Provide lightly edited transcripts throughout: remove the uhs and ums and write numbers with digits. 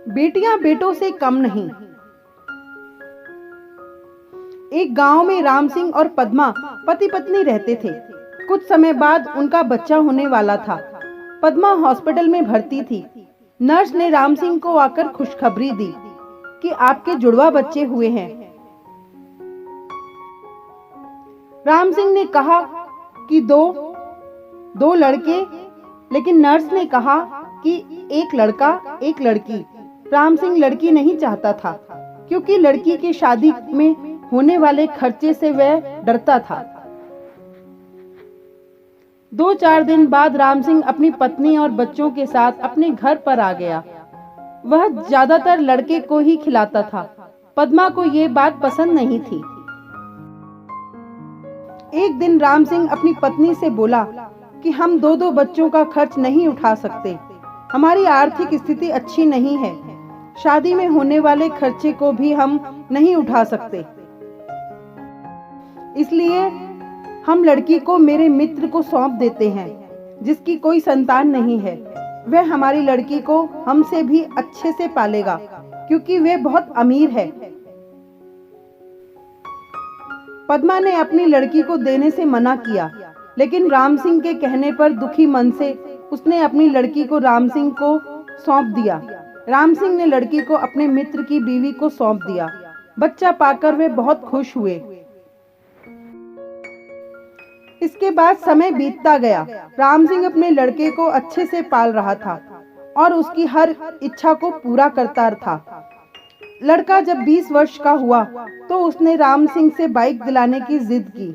बेटियां बेटों से कम नहीं। एक गांव में राम सिंह और पद्मा पति पत्नी रहते थे। कुछ समय बाद उनका बच्चा होने वाला था। पद्मा हॉस्पिटल में भर्ती थी। नर्स ने राम सिंह को आकर खुशखबरी दी कि आपके जुड़वा बच्चे हुए हैं। राम सिंह ने कहा कि दो लड़के, लेकिन नर्स ने कहा कि एक लड़का एक लड़की। राम सिंह लड़की नहीं चाहता था क्योंकि लड़की की शादी में होने वाले खर्चे से वह डरता था। 2-4 दिन बाद राम सिंह अपनी पत्नी और बच्चों के साथ अपने घर पर आ गया। वह ज्यादातर लड़के को ही खिलाता था। पद्मा को ये बात पसंद नहीं थी। एक दिन राम सिंह अपनी पत्नी से बोला कि हम दो बच्चों का खर्च नहीं उठा सकते। हमारी आर्थिक स्थिति अच्छी नहीं है। शादी में होने वाले खर्चे को भी हम नहीं उठा सकते। इसलिए हम लड़की को मेरे मित्र को सौंप देते हैं जिसकी कोई संतान नहीं है। वह हमारी लड़की को हमसे भी अच्छे से पालेगा क्योंकि वह बहुत अमीर है। पद्मा ने अपनी लड़की को देने से मना किया, लेकिन राम सिंह के कहने पर दुखी मन से उसने अपनी लड़की को राम सिंह को सौंप दिया। राम सिंह ने लड़की को अपने मित्र की बीवी को सौंप दिया। बच्चा पाकर वे बहुत खुश हुए। इसके बाद समय बीतता गया। राम सिंह अपने लड़के को अच्छे से पाल रहा था और उसकी हर इच्छा को पूरा करता था। लड़का जब 20 वर्ष का हुआ तो उसने राम सिंह से बाइक दिलाने की जिद की।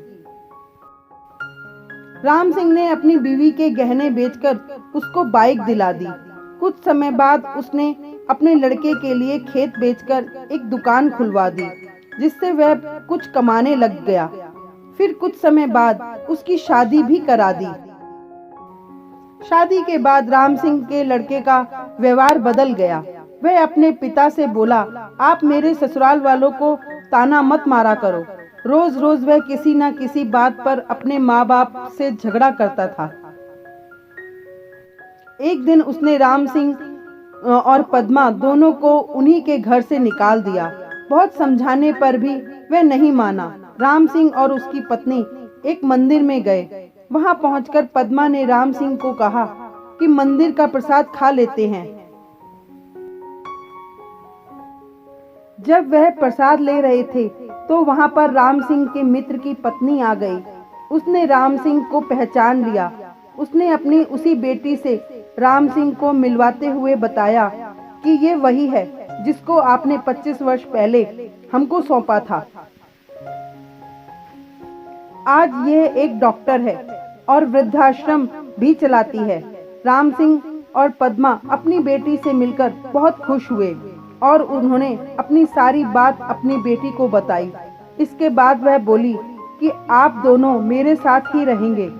राम सिंह ने अपनी बीवी के गहने बेचकर उसको बाइक दिला दी। कुछ समय बाद उसने अपने लड़के के लिए खेत बेचकर एक दुकान खुलवा दी, जिससे वह कुछ कमाने लग गया। फिर कुछ समय बाद उसकी शादी भी करा दी। शादी के बाद राम सिंह के लड़के का व्यवहार बदल गया। वह अपने पिता से बोला, आप मेरे ससुराल वालों को ताना मत मारा करो। रोज रोज वह किसी न किसी बात पर अपने माँ बाप से झगड़ा करता था। एक दिन उसने राम सिंह और पद्मा दोनों को उन्हीं के घर से निकाल दिया। बहुत समझाने पर भी वह नहीं माना। राम सिंह और उसकी पत्नी एक मंदिर में गए। वहां पहुंचकर पद्मा ने राम सिंह को कहा कि मंदिर का प्रसाद खा लेते हैं। जब वह प्रसाद ले रहे थे तो वहां पर राम सिंह के मित्र की पत्नी आ गई। उसने राम सिंह को पहचान लिया। उसने अपनी उसी बेटी से राम सिंह को मिलवाते हुए बताया कि ये वही है जिसको आपने 25 वर्ष पहले हमको सौंपा था। आज ये एक डॉक्टर है और वृद्धाश्रम भी चलाती है। राम सिंह और पद्मा अपनी बेटी से मिलकर बहुत खुश हुए और उन्होंने अपनी सारी बात अपनी बेटी को बताई। इसके बाद वह बोली कि आप दोनों मेरे साथ ही रहेंगे।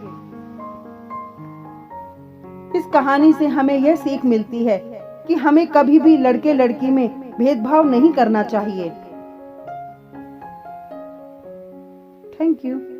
इस कहानी से हमें यह सीख मिलती है कि हमें कभी भी लड़के लड़की में भेदभाव नहीं करना चाहिए। Thank you.